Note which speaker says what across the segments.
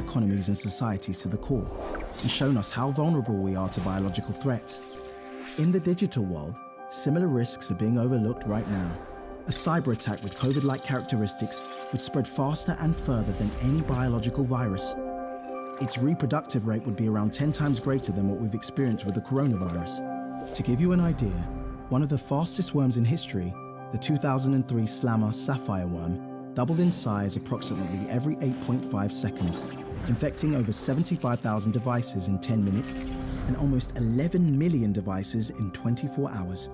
Speaker 1: economies and societies to the core and shown us how vulnerable we are to biological threats. In the digital world, similar risks are being overlooked right now. A cyber attack with COVID-like characteristics would spread faster and further than any biological virus. Its reproductive rate would be around 10 times greater than what we've experienced with the coronavirus. To give you an idea, one of the fastest worms in history, the 2003 Slammer sapphire worm, doubled in size approximately every 8.5 seconds, infecting over 75,000 devices in 10 minutes and almost 11 million devices in 24 hours.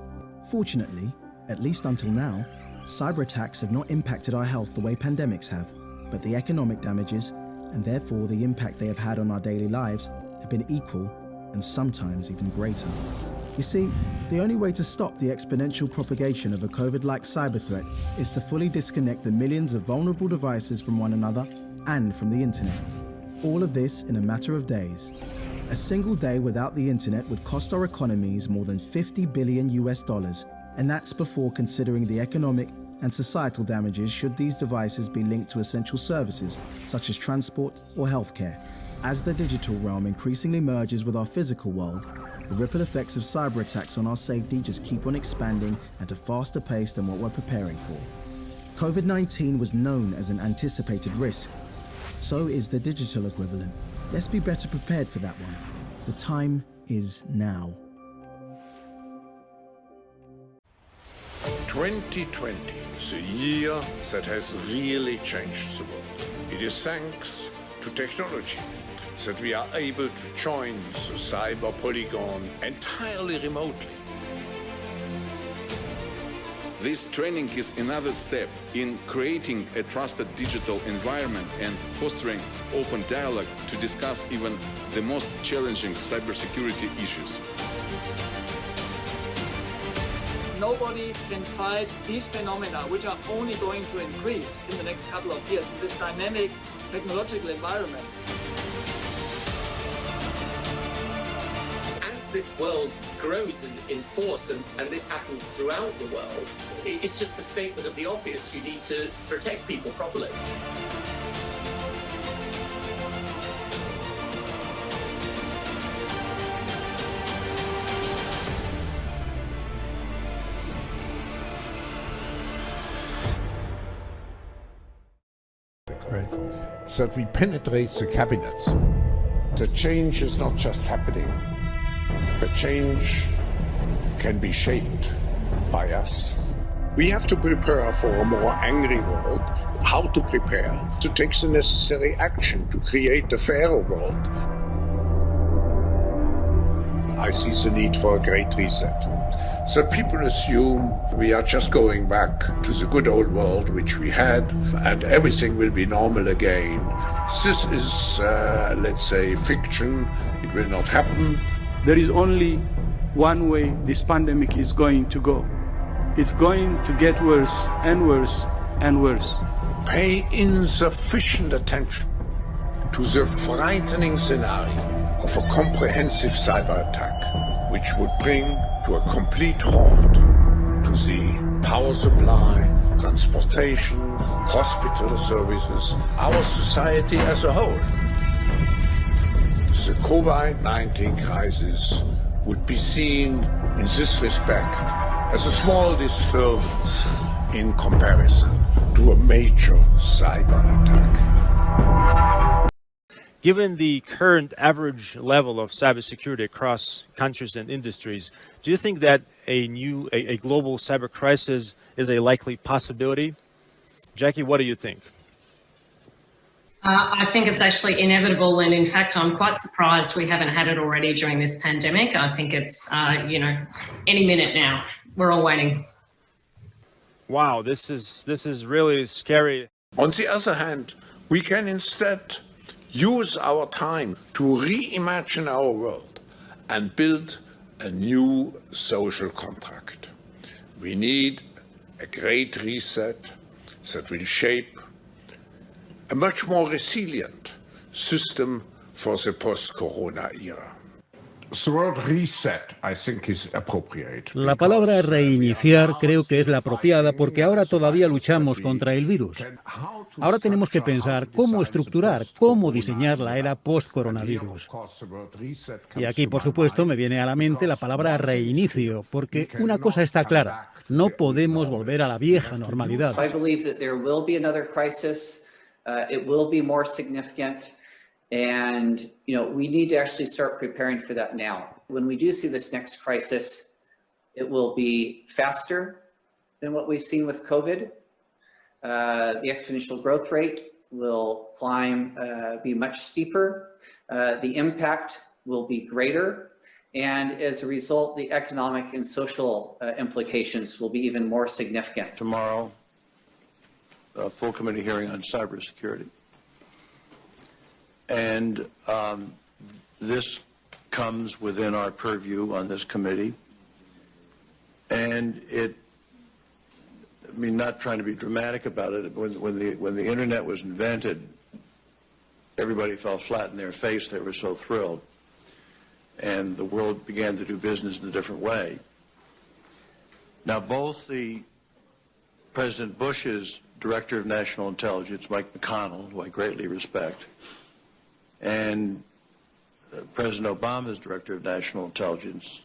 Speaker 1: Fortunately, at least until now, cyber attacks have not impacted our health the way pandemics have, but the economic damages, and therefore the impact they have had on our daily lives, have been equal and sometimes even greater. You see, the only way to stop the exponential propagation of a COVID-like cyber threat is to fully disconnect the millions of vulnerable devices from one another and from the internet. All of this in a matter of days. A single day without the internet would cost our economies more than $50 billion, and that's before considering the economic and societal damages should these devices be linked to essential services such as transport or healthcare. As the digital realm increasingly merges with our physical world, the ripple effects of cyber attacks on our safety just keep on expanding at a faster pace than what we're preparing for. COVID-19 was known as an anticipated risk. So is the digital equivalent. Let's be better prepared for that one. The time is now.
Speaker 2: 2020 is a year that has really changed the world. It is thanks to technology that we are able to join the cyber polygon entirely remotely.
Speaker 3: This training is another step in creating a trusted digital environment and fostering open dialogue to discuss even the most challenging cybersecurity issues.
Speaker 4: Nobody can fight these phenomena, which are only going to increase in the next couple of years in this dynamic technological environment.
Speaker 5: As this world grows in force, and this happens throughout the world, it's just a statement of the obvious. You need to protect people properly.
Speaker 2: That we penetrate the cabinets. The change is not just happening. The change can be shaped by us. We have to prepare for a more angry world. How to prepare? To take the necessary action to create a fairer world. I see the need for a great reset. So people assume we are just going back to the good old world which we had and everything will be normal again. This is, let's say, fiction. It will not happen.
Speaker 6: There is only one way this pandemic is going to go. It's going to get worse and worse and worse.
Speaker 2: Pay insufficient attention to the frightening scenario of a comprehensive cyber attack, which would bring to a complete halt to the power supply, transportation, hospital services, our society as a whole. The COVID-19 crisis would be seen in this respect as a small disturbance in comparison to a major cyber attack.
Speaker 7: Given the current average level of cybersecurity across countries and industries, do you think that a global cyber crisis is a likely possibility? Jackie, what do you think?
Speaker 8: I think it's actually inevitable, and in fact, I'm quite surprised we haven't had it already during this pandemic. I think it's, any minute now. We're all waiting.
Speaker 7: Wow, this is really scary.
Speaker 2: On the other hand, we can instead use our time to reimagine our world and build a new social contract. We need a great reset that will shape a much more resilient system for the post-corona era. The word reset, I think, is appropriate.
Speaker 9: La palabra reiniciar creo que es la apropiada porque ahora todavía luchamos contra el virus. Ahora tenemos que pensar cómo estructurar, cómo diseñar la era post-coronavirus. Y aquí, por supuesto, me viene a la mente la palabra reinicio, porque una cosa está clara, no podemos volver a la vieja normalidad.
Speaker 10: I believe that there will be another crisis. It will be more significant. And, we need to actually start preparing for that now. When we do see this next crisis, it will be faster than what we've seen with COVID. The exponential growth rate will be much steeper. The impact will be greater. And as a result, the economic and social implications will be even more significant.
Speaker 11: Tomorrow, a full committee hearing on cybersecurity. And this comes within our purview on this committee. And not trying to be dramatic about it, when the internet was invented, everybody fell flat in their face. They were so thrilled. And the world began to do business in a different way. Now, both the President Bush's Director of National Intelligence, Mike McConnell, who I greatly respect, and President Obama's Director of National Intelligence,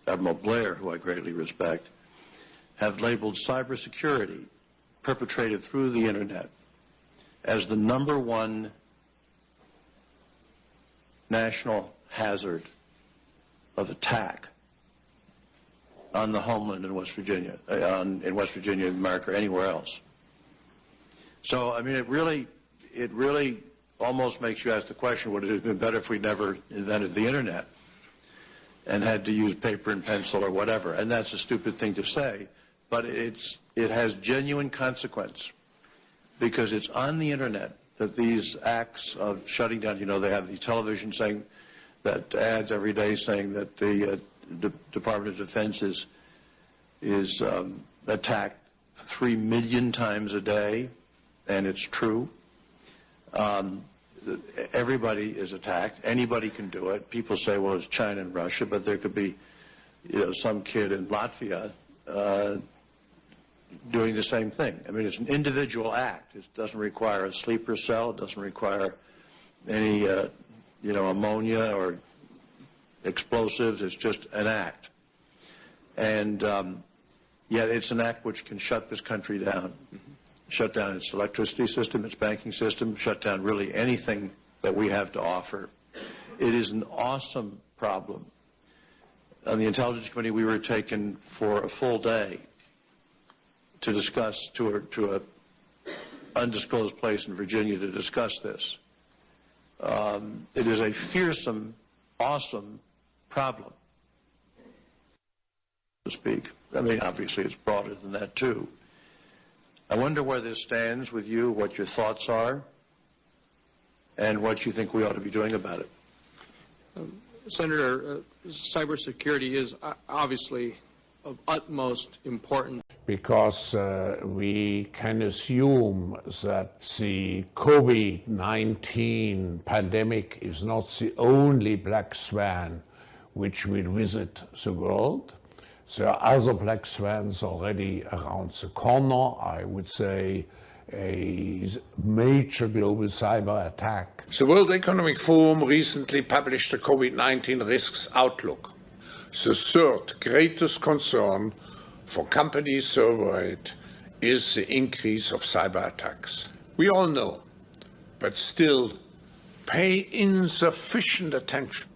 Speaker 11: Admiral Blair, who I greatly respect, have labeled cybersecurity perpetrated through the internet as the #1 national hazard of attack on the homeland in West Virginia, America, or anywhere else. So, it really almost makes you ask the question, would it have been better if we'd never invented the internet and had to use paper and pencil or whatever? And that's a stupid thing to say, but it has genuine consequence, because it's on the internet that these acts of shutting down, they have the television saying that ads every day saying that the Department of Defense is attacked 3 million times a day, and it's true. Everybody is attacked. Anybody can do it. People say, well, it's China and Russia, but there could be, some kid in Latvia doing the same thing. It's an individual act. It doesn't require a sleeper cell. It doesn't require any, ammonia or explosives. It's just an act. And yet it's an act which can shut this country down. Shut down its electricity system, its banking system, shut down really anything that we have to offer. It is an awesome problem. On the Intelligence Committee, we were taken for a full day to discuss, to a undisclosed place in Virginia to discuss this. It is a fearsome, awesome problem, so to speak. Obviously it's broader than that too. I wonder where this stands with you, what your thoughts are, and what you think we ought to be doing about it.
Speaker 12: Senator, cybersecurity is obviously of utmost importance.
Speaker 13: Because we can assume that the COVID-19 pandemic is not the only black swan which will visit the world. There are other black swans already around the corner. I would say a major global cyber attack.
Speaker 2: The World Economic Forum recently published the COVID-19 risks outlook. The third greatest concern for companies surveyed is the increase of cyber attacks. We all know, but still pay insufficient attention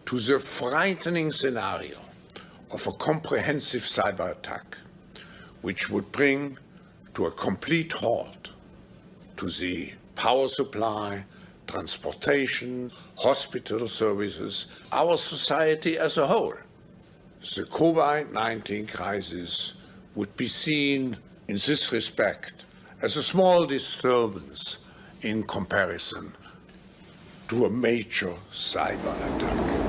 Speaker 2: to the frightening scenario of a comprehensive cyber attack, which would bring to a complete halt to the power supply, transportation, hospital services, our society as a whole. The COVID-19 crisis would be seen in this respect as a small disturbance in comparison to a major cyber attack.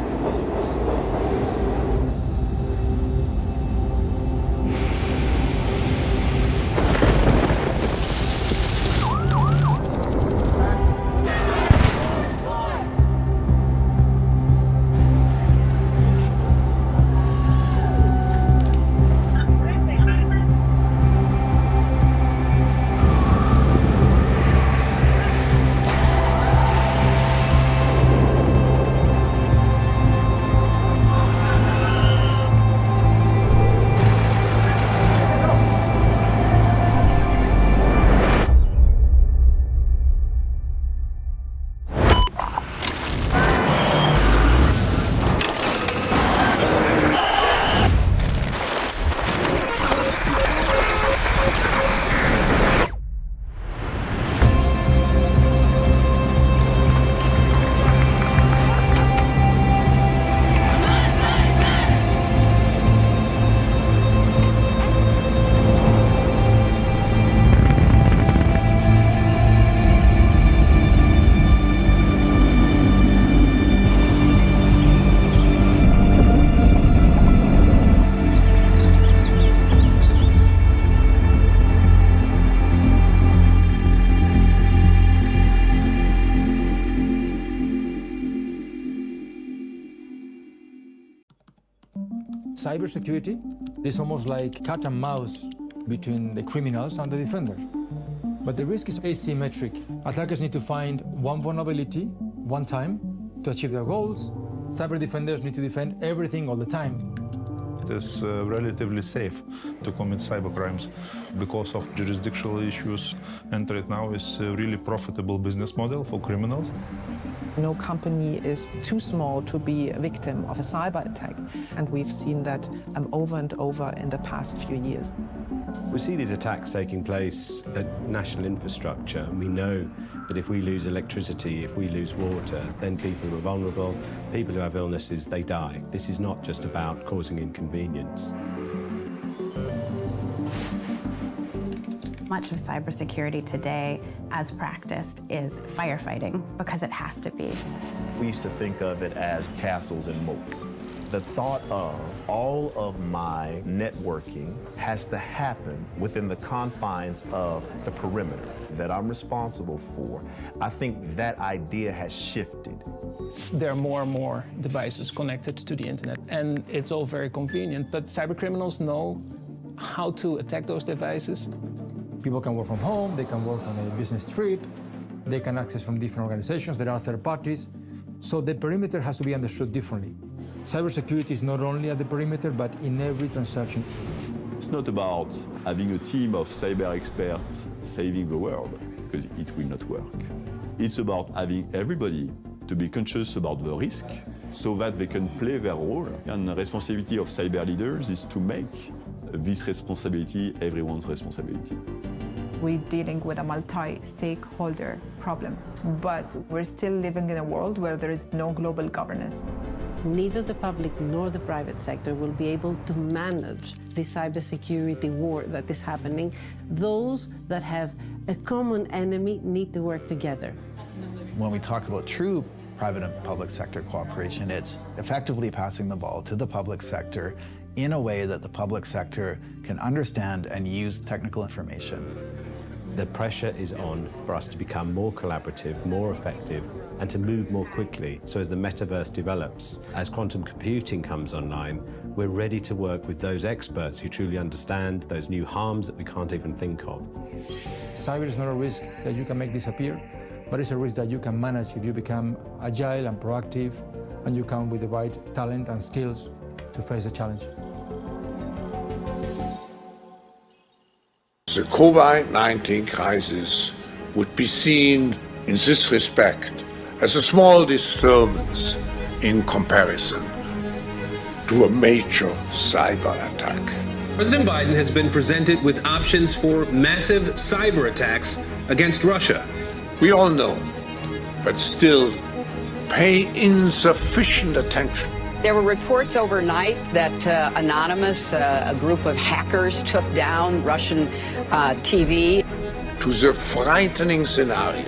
Speaker 14: cybersecurity is almost like cat and mouse between the criminals and the defenders. But the risk is asymmetric. Attackers need to find one vulnerability, one time, to achieve their goals. Cyber defenders need to defend everything all the time.
Speaker 15: It is relatively safe to commit cybercrimes because of jurisdictional issues, and right now is a really profitable business model for criminals.
Speaker 16: No company is too small to be a victim of a cyber attack, and we've seen that over and over in the past few years.
Speaker 17: We see these attacks taking place at national infrastructure, and we know that if we lose electricity, if we lose water, then people who are vulnerable, people who have illnesses, they die. This is not just about causing inconvenience.
Speaker 18: Much of cybersecurity today, as practiced, is firefighting because it has to be.
Speaker 19: We used to think of it as castles and moats. The thought of all of my networking has to happen within the confines of the perimeter that I'm responsible for. I think that idea has shifted.
Speaker 20: There are more and more devices connected to the internet, and it's all very convenient, but cybercriminals know how to attack those devices.
Speaker 14: People can work from home, they can work on a business trip, they can access from different organizations, there are third parties, so the perimeter has to be understood differently. Cybersecurity is not only at the perimeter, but in every transaction.
Speaker 21: It's not about having a team of cyber experts saving the world, because it will not work. It's about having everybody to be conscious about the risk so that they can play their role. And the responsibility of cyber leaders is to make this responsibility everyone's responsibility.
Speaker 22: We're dealing with a multi-stakeholder problem, but we're still living in a world where there is no global governance.
Speaker 23: Neither the public nor the private sector will be able to manage the cybersecurity war that is happening. Those that have a common enemy need to work together.
Speaker 24: When we talk about true private and public sector cooperation, it's effectively passing the ball to the public sector in a way that the public sector can understand and use technical information.
Speaker 17: The pressure is on for us to become more collaborative, more effective, and to move more quickly. So as the metaverse develops, as quantum computing comes online, we're ready to work with those experts who truly understand those new harms that we can't even think of.
Speaker 14: Cyber is not a risk that you can make disappear, but it's a risk that you can manage if you become agile and proactive, and you come with the right talent and skills to face the challenge.
Speaker 2: The COVID-19 crisis would be seen in this respect as a small disturbance in comparison to a major cyber attack.
Speaker 25: President Biden has been presented with options for massive cyber attacks against Russia.
Speaker 2: We all know, but still pay insufficient attention.
Speaker 26: There were reports overnight that Anonymous, a group of hackers, took down Russian TV.
Speaker 2: To the frightening scenario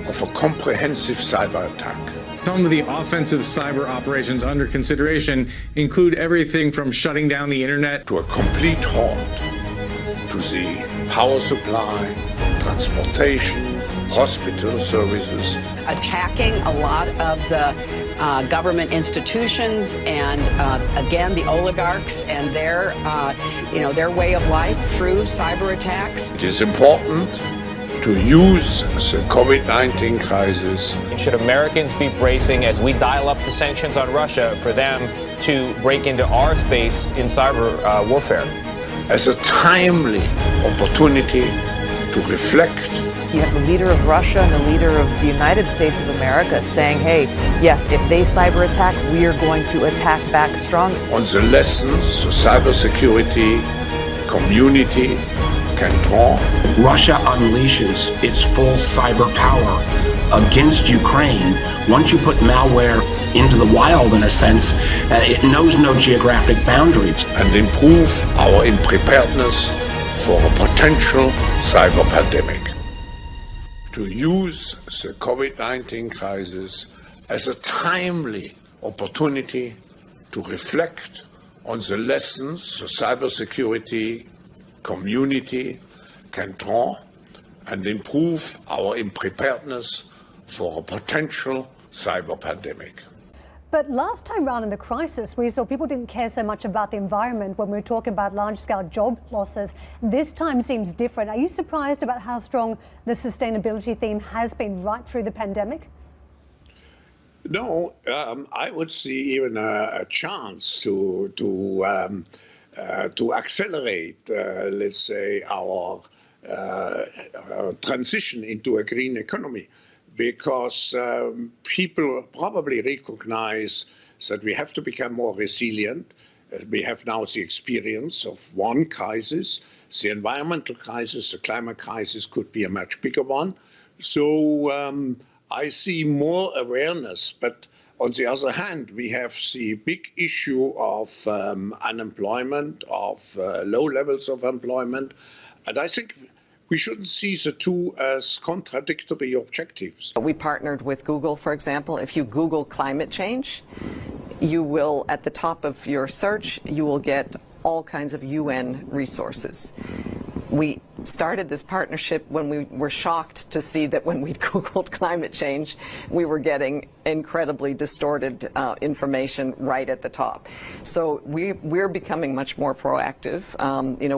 Speaker 2: of a comprehensive cyber attack.
Speaker 27: Some of the offensive cyber operations under consideration include everything from shutting down the internet
Speaker 2: to a complete halt to the power supply, transportation, hospital services.
Speaker 26: Attacking a lot of the government institutions and again the oligarchs and their way of life through cyber attacks.
Speaker 2: It is important to use the COVID-19 crisis.
Speaker 28: Should Americans be bracing as we dial up the sanctions on Russia for them to break into our space in cyber warfare?
Speaker 2: As a timely opportunity to reflect.
Speaker 22: You have the leader of Russia and the leader of the United States of America saying, hey, yes, if they cyber attack, we are going to attack back strong.
Speaker 2: On the lessons the cybersecurity community can draw.
Speaker 29: Russia unleashes its full cyber power against Ukraine. Once you put malware into the wild, in a sense, it knows no geographic boundaries.
Speaker 2: And improve our preparedness for a potential cyber pandemic. To use the COVID-19 crisis as a timely opportunity to reflect on the lessons the cybersecurity community can draw and improve our preparedness for a potential cyber pandemic.
Speaker 1: But last time round in the crisis, we saw people didn't care so much about the environment when we were talking about large-scale job losses. This time seems different. Are you surprised about how strong the sustainability theme has been right through the pandemic?
Speaker 2: No, I would see even a chance to accelerate, let's say, our transition into a green economy, because people probably recognize that we have to become more resilient. We have now the experience of one crisis. The environmental crisis, the climate crisis could be a much bigger one. So I see more awareness, but on the other hand, we have the big issue of unemployment, of low levels of employment, and I think we shouldn't see the two as contradictory objectives.
Speaker 26: We partnered with Google, for example. If you Google climate change, you will, at the top of your search, you will get all kinds of UN resources. We started this partnership when we were shocked to see that when we Googled climate change, we were getting incredibly distorted information right at the top. So we're becoming much more proactive.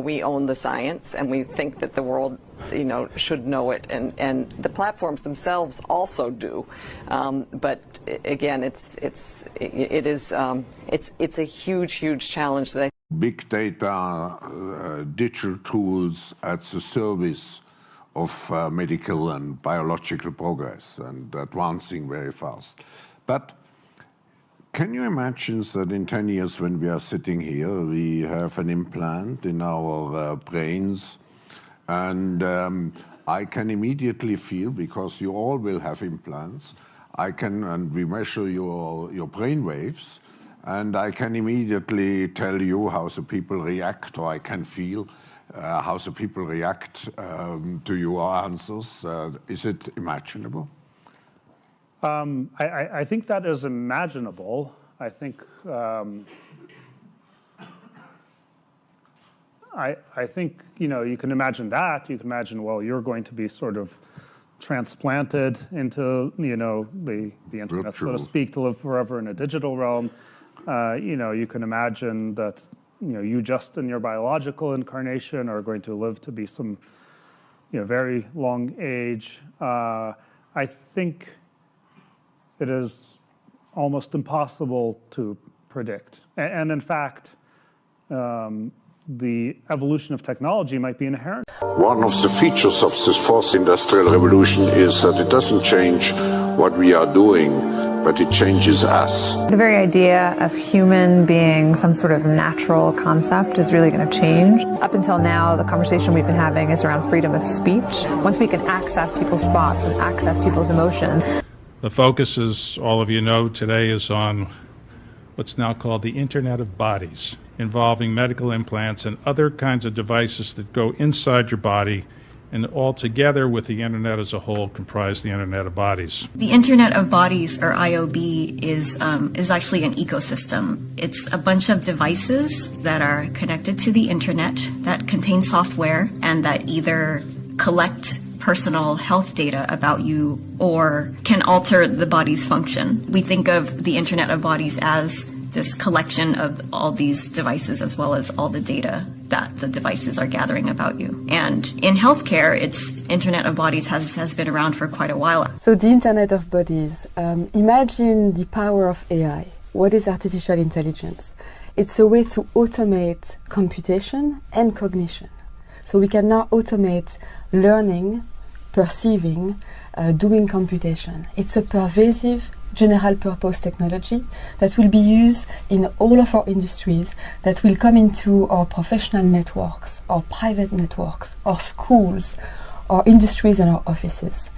Speaker 26: We own the science, and we think that the world, should know it, and the platforms themselves also do. But again, it's a huge challenge that I.
Speaker 13: Big data, digital tools at the service of medical and biological progress and advancing very fast. But can you imagine that in 10 years when we are sitting here, we have an implant in our brains, and I can immediately feel, because you all will have implants, and we measure your brain waves, and I can immediately tell you how the people react, or I can feel how the people react to your answers. Is it imaginable?
Speaker 3: I think that is imaginable. I think I think you can imagine that. You can imagine, well, you're going to be sort of transplanted into the internet, so to speak, to live forever in a digital realm. You can imagine that you just in your biological incarnation are going to live to be some very long age. I think it is almost impossible to predict, and in fact, the evolution of technology might be inherent.
Speaker 2: One of the features of this fourth industrial revolution is that it doesn't change what we are doing, but it changes us.
Speaker 4: The very idea of human being some sort of natural concept is really going to change. Up until now, the conversation we've been having is around freedom of speech. Once we can access people's thoughts and access people's emotions.
Speaker 5: The focus, as all of you know, today is on what's now called the Internet of Bodies, involving medical implants and other kinds of devices that go inside your body, and all together with the Internet as a whole comprise the Internet of Bodies.
Speaker 6: The Internet of Bodies, or IOB, is actually an ecosystem. It's a bunch of devices that are connected to the Internet that contain software and that either collect personal health data about you or can alter the body's function. We think of the Internet of Bodies as this collection of all these devices as well as all the data that the devices are gathering about you. And in healthcare, Internet of Bodies has been around for quite a while.
Speaker 7: So the Internet of Bodies, imagine the power of AI. What is artificial intelligence? It's a way to automate computation and cognition. So we can now automate learning, perceiving, doing computation. It's a pervasive general purpose technology that will be used in all of our industries, that will come into our professional networks, our private networks, our schools, our industries and our offices.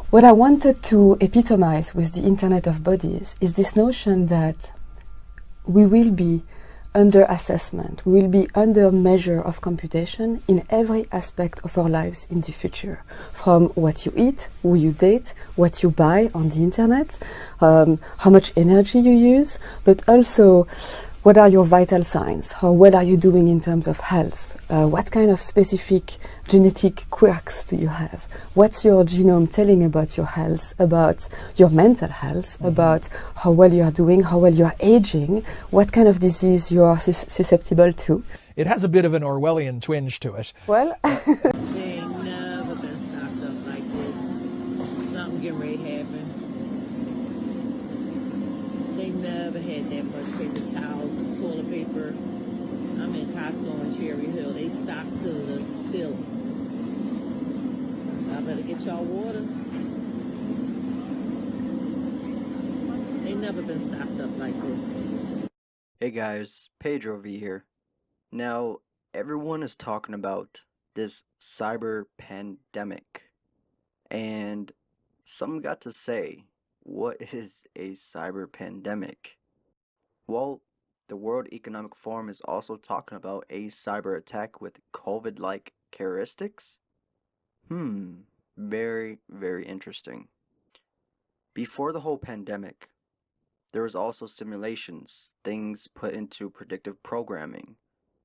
Speaker 7: What I wanted to epitomize with the Internet of Bodies is this notion that we will be under assessment, we will be under measure of computation in every aspect of our lives in the future. From what you eat, who you date, what you buy on the internet, how much energy you use, but also What are your vital signs? How well are you doing in terms of health? What kind of specific genetic quirks do you have? What's your genome telling about your health, about your mental health, about how well you are doing, how well you are aging, what kind of disease you are susceptible to?
Speaker 8: It has a bit of an Orwellian twinge to it.
Speaker 7: Well,
Speaker 23: They ain't never been stocked up like this. Something getting ready to happen. They never had that much paper towels and toilet paper. I'm in Costco and Cherry Hill. They stocked to the ceiling. I better get y'all water. They never been stocked up like this.
Speaker 9: Hey guys, Pedro V here. Now, everyone is talking about this cyber pandemic, and some got to say, what is a cyber pandemic? Well, the World Economic Forum is also talking about a cyber attack with COVID-like characteristics. Very, very interesting. Before the whole pandemic, there was also simulations, things put into predictive programming,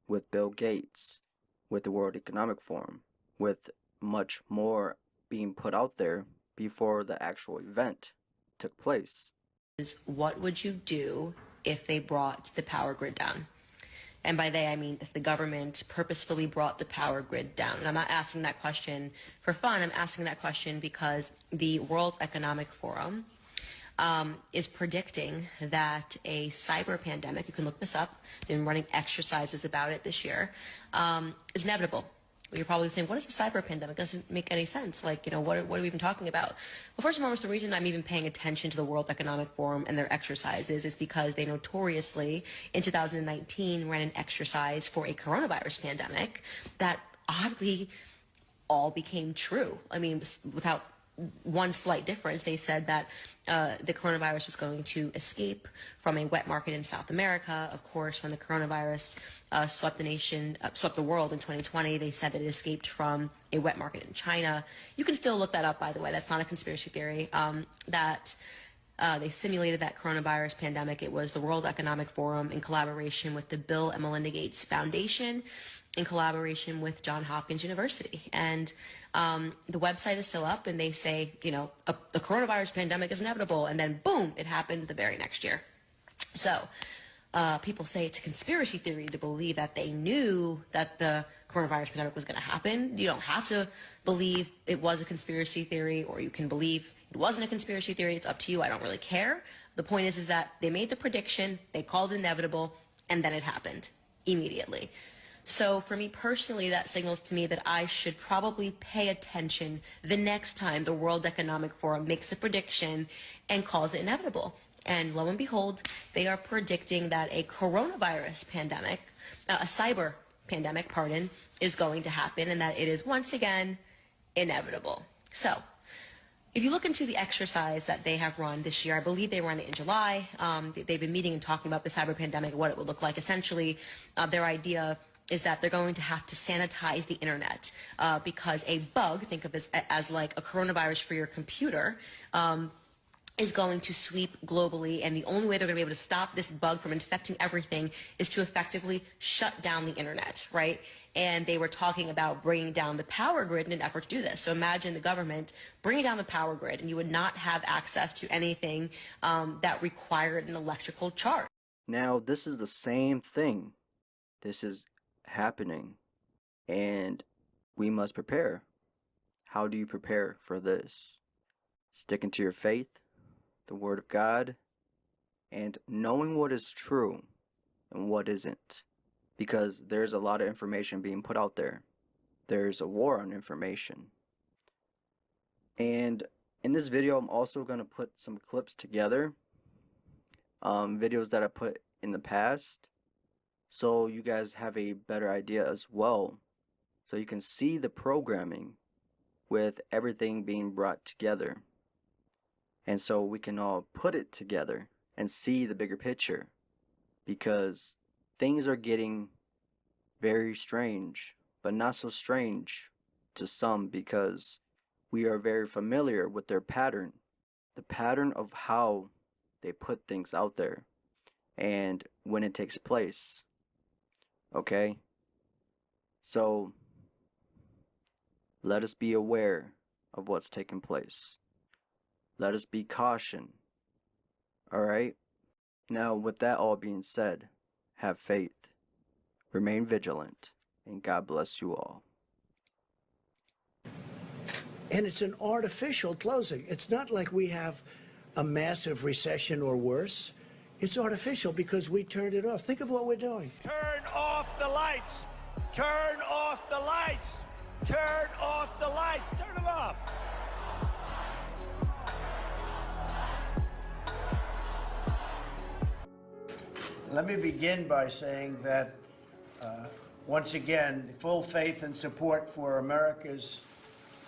Speaker 9: with Bill Gates, with the World Economic Forum, with much more being put out there before the actual event took place.
Speaker 10: What would you do if they brought the power grid down? And by they, I mean if the government purposefully brought the power grid down. And I'm not asking that question for fun. I'm asking that question because the World Economic Forum is predicting that a cyber pandemic, you can look this up, they've been running exercises about it this year, is inevitable. You're probably saying, what is a cyber pandemic? It doesn't make any sense. Like, you know, what are we even talking about? Well, first and foremost, the reason I'm even paying attention to the World Economic Forum and their exercises is because they notoriously, in 2019, ran an exercise for a coronavirus pandemic that oddly all became true. I mean, without one slight difference, they said that the coronavirus was going to escape from a wet market in South America. Of course, when the coronavirus swept the world in 2020, they said that it escaped from a wet market in China. You can still look that up, by the way. That's not a conspiracy theory. They simulated that coronavirus pandemic. It was the World Economic Forum in collaboration with the Bill and Melinda Gates Foundation, in collaboration with Johns Hopkins University. And the website is still up, and they say, you know, the coronavirus pandemic is inevitable, and then boom, it happened the very next year. So people say it's a conspiracy theory to believe that they knew that the coronavirus pandemic was going to happen. You don't have to believe it was a conspiracy theory, or you can believe it wasn't a conspiracy theory. It's up to you. I don't really care. The point is that they made the prediction, they called it inevitable, and then it happened immediately. So for me personally, that signals to me that I should probably pay attention the next time the World Economic Forum makes a prediction and calls it inevitable. And lo and behold, they are predicting that a coronavirus pandemic, a cyber pandemic, pardon, is going to happen, and that it is once again inevitable. So if you look into the exercise that they have run this year, I believe they ran it in July. They've been meeting and talking about the cyber pandemic, what it would look like. Essentially, their idea is that they're going to have to sanitize the internet because a bug, think of this as like a coronavirus for your computer, is going to sweep globally, and the only way they're going to be able to stop this bug from infecting everything is to effectively shut down the internet, right? And they were talking about bringing down the power grid in an effort to do this. So imagine the government bringing down the power grid, and you would not have access to anything that required an electrical charge.
Speaker 9: Now, this is the same thing. This is happening, and we must prepare. How do you prepare for this? Sticking to your faith, the Word of God, and knowing what is true and what isn't. Because there's a lot of information being put out there. There's a war on information. And in this video, I'm also going to put some clips together, videos that I put in the past, so you guys have a better idea as well. So you can see the programming with everything being brought together. And so we can all put it together and see the bigger picture, because things are getting very strange, but not so strange to some, because we are very familiar with their pattern, the pattern of how they put things out there. and when it takes place. Okay? So let us be aware of what's taking place. Let us be caution. Alright? Now, with that all being said, have faith, remain vigilant, and God bless you all.
Speaker 11: And it's an artificial closing. It's not like we have a massive recession or worse. It's artificial because we turned it off. Think of what we're doing.
Speaker 12: Turn off the lights. Turn off the lights. Turn off the lights. Turn them off.
Speaker 11: Let me begin by saying that, once again, full faith and support for America's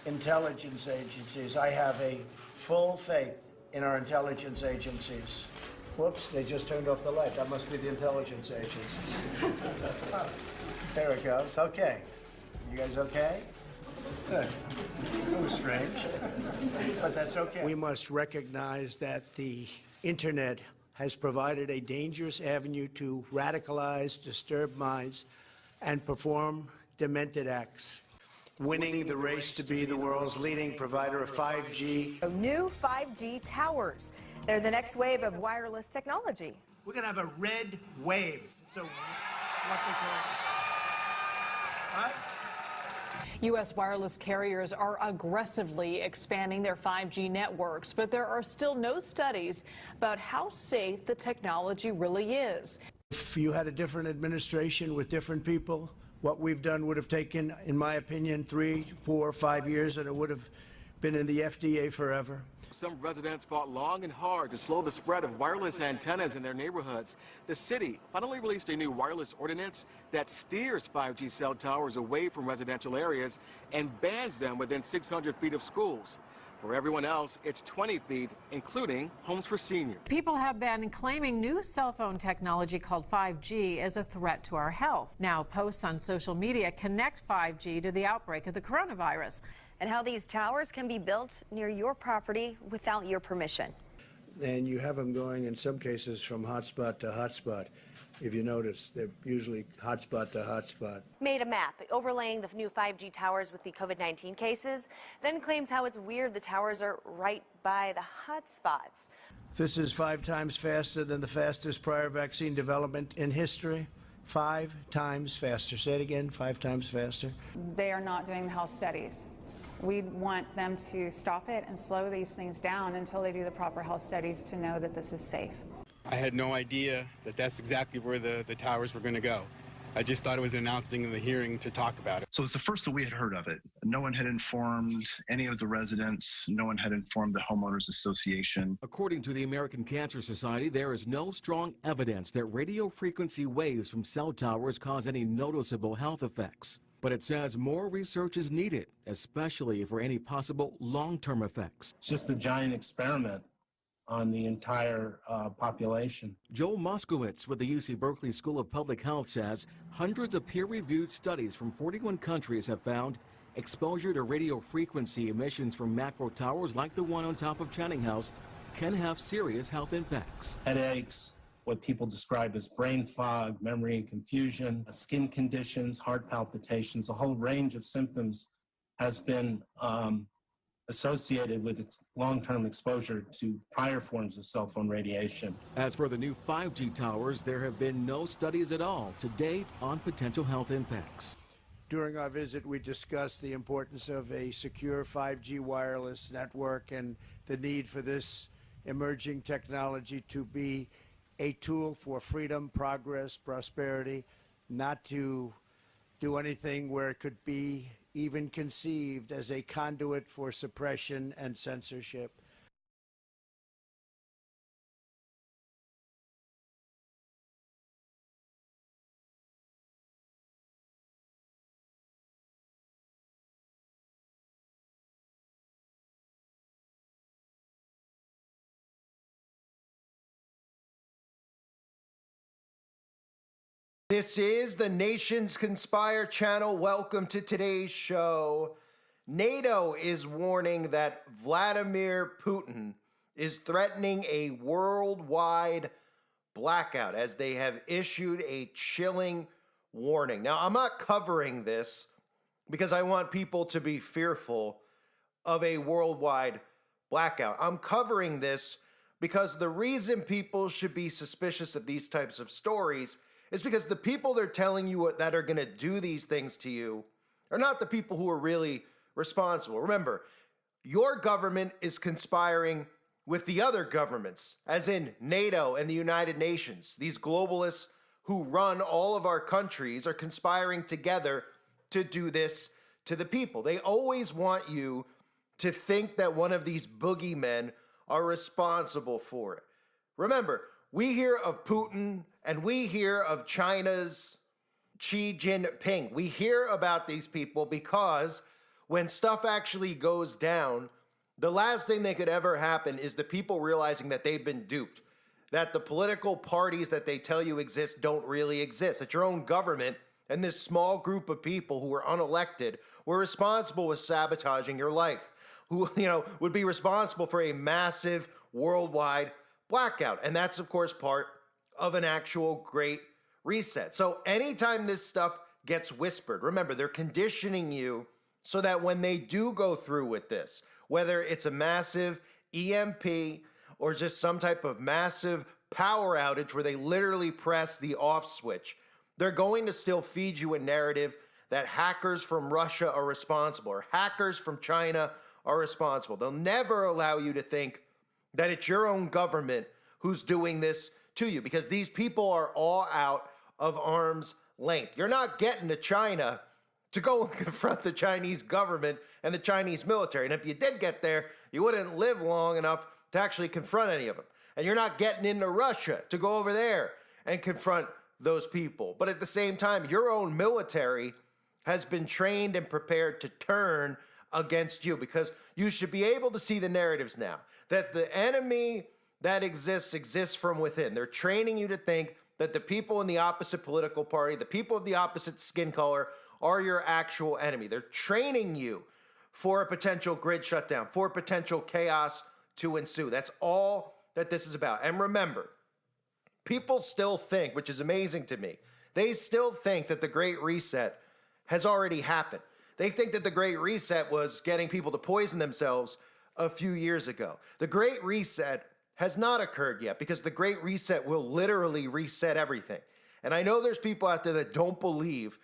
Speaker 11: intelligence agencies. I have a full faith in our intelligence agencies. Whoops, they just turned off the light. That must be the intelligence agencies. There it goes. Okay. You guys okay? Good. It was strange, but that's okay. We must recognize that the internet has provided a dangerous avenue to radicalize, disturb minds, and perform demented acts. Winning the race to be the world's leading provider of 5G.
Speaker 15: New 5G towers. They're the next wave of wireless technology.
Speaker 11: We're going to have a red wave. So what they call it. Right?
Speaker 16: U.S. wireless carriers are aggressively expanding their 5G networks, but there are still no studies about how safe the technology really is.
Speaker 11: If you had a different administration with different people, what we've done would have taken, in my opinion, 3, 4, 5 years, and it would have been in the FDA forever.
Speaker 18: Some residents fought long and hard to slow the spread of wireless antennas in their neighborhoods. The city finally released a new wireless ordinance that steers 5G cell towers away from residential areas and bans them within 600 feet of schools. For everyone else, it's 20 feet, including homes for seniors.
Speaker 16: People have been claiming new cell phone technology called 5G as a threat to our health. Now, posts on social media connect 5G to the outbreak of the coronavirus.
Speaker 15: And how these towers can be built near your property without your permission.
Speaker 11: And you have them going, in some cases, from hotspot to hotspot. If you notice, they're usually hotspot to hotspot.
Speaker 15: Made a map overlaying the new 5G towers with the COVID-19 cases, then claims how it's weird the towers are right by the hotspots.
Speaker 11: This is 5 times faster than the fastest prior vaccine development in history. 5 times faster. Say it again, 5 times faster.
Speaker 19: They are not doing the health studies. We want them to stop it and slow these things down until they do the proper health studies to know that this is safe.
Speaker 20: I had no idea that that's exactly where the towers were going to go. I just thought it was announcing in the hearing to talk about it.
Speaker 21: So it's the first that we had heard of it. No one had informed any of the residents. No one had informed the homeowners association.
Speaker 24: According to the American Cancer Society, there is no strong evidence that radio frequency waves from cell towers cause any noticeable health effects. But it says more research is needed, especially for any possible long-term effects.
Speaker 30: It's just a giant experiment on the entire population.
Speaker 24: Joel Moskowitz with the UC Berkeley School of Public Health says hundreds of peer-reviewed studies from 41 countries have found exposure to radio frequency emissions from macro towers like the one on top of Channing House can have serious health impacts.
Speaker 30: Headaches, what people describe as brain fog, memory and confusion, skin conditions, heart palpitations, a whole range of symptoms has been associated with its long-term exposure to prior forms of cell phone radiation.
Speaker 24: As for the new 5G towers, there have been no studies at all to date on potential health impacts.
Speaker 11: During our visit, we discussed the importance of a secure 5G wireless network and the need for this emerging technology to be a tool for freedom, progress, prosperity, not to do anything where it could be even conceived as a conduit for suppression and censorship.
Speaker 31: This is the Nations Conspire channel. Welcome to today's show. NATO is warning that Vladimir Putin is threatening a worldwide blackout as they have issued a chilling warning. Now, I'm not covering this because I want people to be fearful of a worldwide blackout. I'm covering this because the reason people should be suspicious of these types of stories is because the people they're telling you that are going to do these things to you are not the people who are really responsible. Remember, your government is conspiring with the other governments, as in NATO and the United Nations. These globalists who run all of our countries are conspiring together to do this to the people. They always want you to think that one of these boogeymen are responsible for it. Remember, we hear of Putin and we hear of China's Xi Jinping. We hear about these people because when stuff actually goes down, the last thing that could ever happen is the people realizing that they've been duped, that the political parties that they tell you exist don't really exist, that your own government and this small group of people who were unelected were responsible with sabotaging your life, who, would be responsible for a massive worldwide blackout. And that's, of course, part of an actual great reset. So anytime this stuff gets whispered, remember, they're conditioning you so that when they do go through with this, whether it's a massive EMP or just some type of massive power outage where they literally press the off switch, they're going to still feed you a narrative that hackers from Russia are responsible or hackers from China are responsible. They'll never allow you to think that it's your own government who's doing this to you, because these people are all out of arm's length. You're not getting to China to go and confront the Chinese government and the Chinese military. And if you did get there, you wouldn't live long enough to actually confront any of them. And you're not getting into Russia to go over there and confront those people. But at the same time, your own military has been trained and prepared to turn against you, because you should be able to see the narratives now that the enemy that exists from within. They're training you to think that the people in the opposite political party, the people of the opposite skin color, are your actual enemy. They're training you for a potential grid shutdown, for potential chaos to ensue. That's all that this is about. And remember, people still think, which is amazing to me, they still think that the Great Reset has already happened. They think that the Great Reset was getting people to poison themselves a few years ago. The Great Reset has not occurred yet, because the Great Reset will literally reset everything. And I know there's people out there that don't believe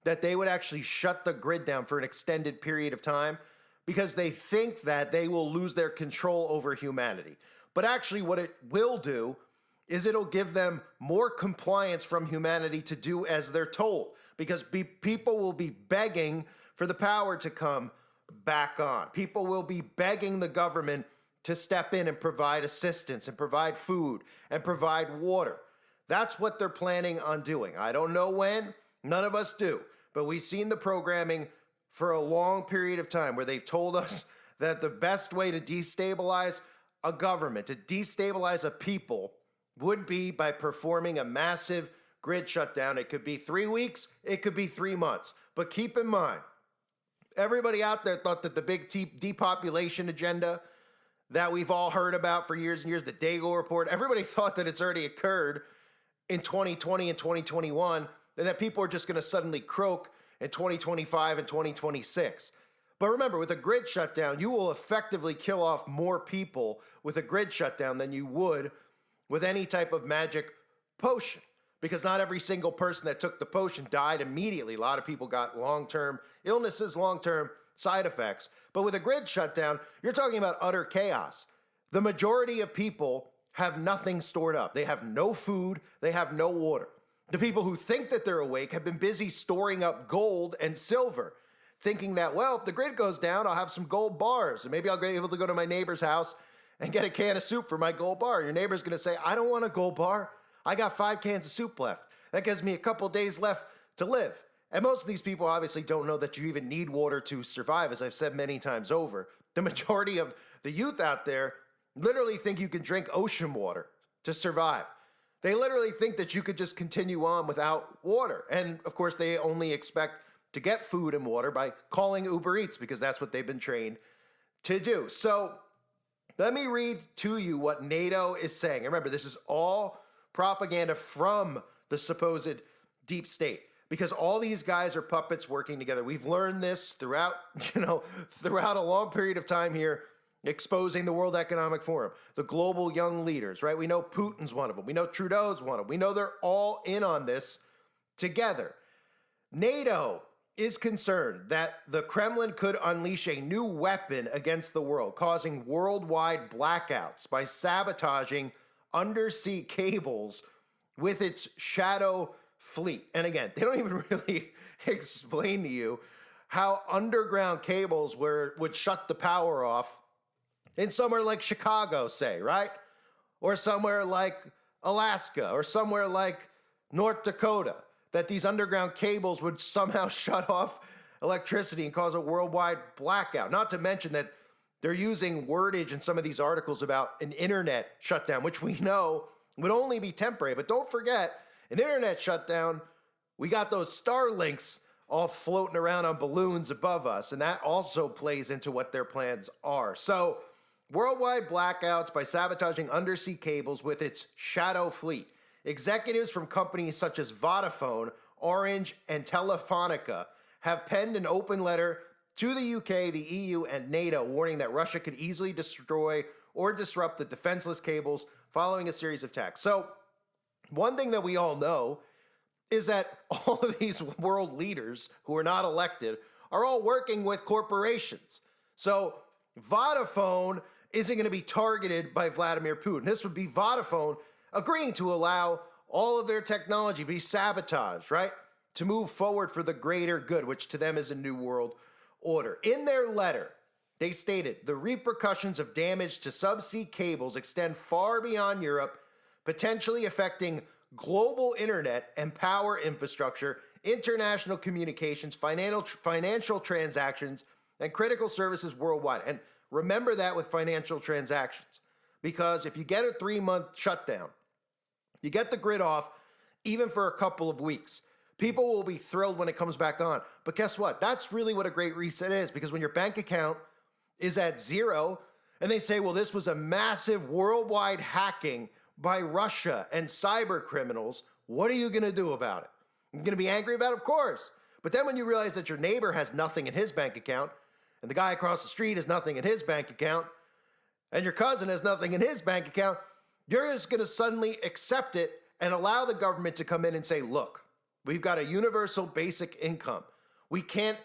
Speaker 31: that they would actually shut the grid down for an extended period of time because they think that they will lose their control over humanity. But actually what it will do is it'll give them more compliance from humanity to do as they're told, because people will be begging for the power to come back on. People will be begging the government to step in and provide assistance and provide food and provide water. That's what they're planning on doing. I don't know when, none of us do, but we've seen the programming for a long period of time where they've told us that the best way to destabilize a government, to destabilize a people, would be by performing a massive grid shutdown. It could be 3 weeks, it could be 3 months. But keep in mind, everybody out there thought that the big depopulation agenda that we've all heard about for years and years, the Dago report, everybody thought that it's already occurred in 2020 and 2021, and that people are just going to suddenly croak in 2025 and 2026. But remember, with a grid shutdown, you will effectively kill off more people with a grid shutdown than you would with any type of magic potion, because not every single person that took the potion died immediately. A lot of people got long-term illnesses, long-term side effects. But with a grid shutdown, you're talking about utter chaos. The majority of people have nothing stored up. They have no food, they have no water. The people who think that they're awake have been busy storing up gold and silver, thinking that, well, if the grid goes down, I'll have some gold bars, and maybe I'll be able to go to my neighbor's house and get a can of soup for my gold bar. Your neighbor's gonna say, I don't want a gold bar. I got 5 cans of soup left. That gives me a couple days left to live. And most of these people obviously don't know that you even need water to survive, as I've said many times over. The majority of the youth out there literally think you can drink ocean water to survive. They literally think that you could just continue on without water. And of course, they only expect to get food and water by calling Uber Eats, because that's what they've been trained to do. So let me read to you what NATO is saying. And remember, this is all propaganda from the supposed deep state. Because all these guys are puppets working together. We've learned this throughout a long period of time here, exposing the World Economic Forum, the global young leaders, right? We know Putin's one of them. We know Trudeau's one of them. We know they're all in on this together. NATO is concerned that the Kremlin could unleash a new weapon against the world, causing worldwide blackouts by sabotaging undersea cables with its shadow fleet. And again, they don't even really explain to you how underground cables would shut the power off in somewhere like Chicago, say, right? Or somewhere like Alaska, or somewhere like North Dakota, that these underground cables would somehow shut off electricity and cause a worldwide blackout. Not to mention that they're using wordage in some of these articles about an internet shutdown, which we know would only be temporary. But don't forget, an internet shutdown, we got those Starlinks all floating around on balloons above us, and that also plays into what their plans are. So, worldwide blackouts by sabotaging undersea cables with its shadow fleet. Executives from companies such as Vodafone, Orange, and Telefonica have penned an open letter to the UK, the EU, and NATO, warning that Russia could easily destroy or disrupt the defenseless cables following a series of attacks. So, one thing that we all know is that all of these world leaders who are not elected are all working with corporations. So Vodafone isn't going to be targeted by Vladimir Putin. This would be Vodafone agreeing to allow all of their technology to be sabotaged, right? To move forward for the greater good, which to them is a new world order. In their letter, they stated the repercussions of damage to subsea cables extend far beyond Europe, potentially affecting global internet and power infrastructure, international communications, financial transactions, and critical services worldwide. And remember that with financial transactions, because if you get a 3-month shutdown, you get the grid off, even for a couple of weeks, people will be thrilled when it comes back on. But guess what? That's really what a great reset is, because when your bank account is at zero, and they say, well, this was a massive worldwide hacking by Russia and cyber criminals, what are you going to do about it? You're going to be angry about it? Of course. But then when you realize that your neighbor has nothing in his bank account, and the guy across the street has nothing in his bank account, and your cousin has nothing in his bank account, you're just going to suddenly accept it and allow the government to come in and say, look, we've got a universal basic income. We can't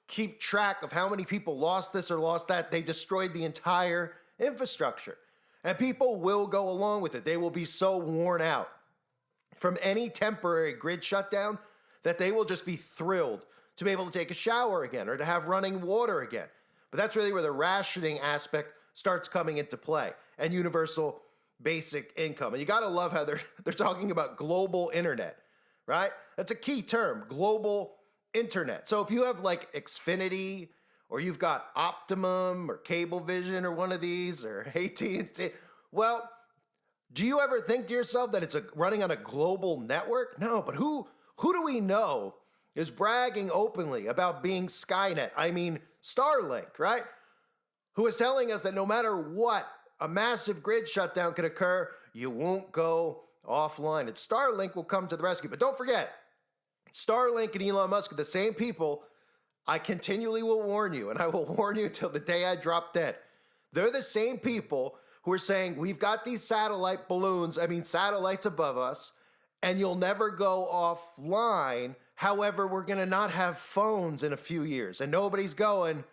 Speaker 31: keep track of how many people lost this or lost that. They destroyed the entire infrastructure. And people will go along with it. They will be so worn out from any temporary grid shutdown that they will just be thrilled to be able to take a shower again or to have running water again. But that's really where the rationing aspect starts coming into play, and universal basic income. And you got to love how they're talking about global internet, right? That's a key term, global internet. So if you have like Xfinity, or you've got Optimum or Cablevision or one of these, or AT&T, well, do you ever think to yourself that it's running on a global network? No, but who do we know is bragging openly about being Skynet? I mean, Starlink, right? Who is telling us that no matter what, a massive grid shutdown could occur, you won't go offline. And Starlink will come to the rescue. But don't forget, Starlink and Elon Musk are the same people. I continually will warn you, and I will warn you until the day I drop dead. They're the same people who are saying, we've got these satellites above us, and you'll never go offline. However, we're going to not have phones in a few years, and nobody's going,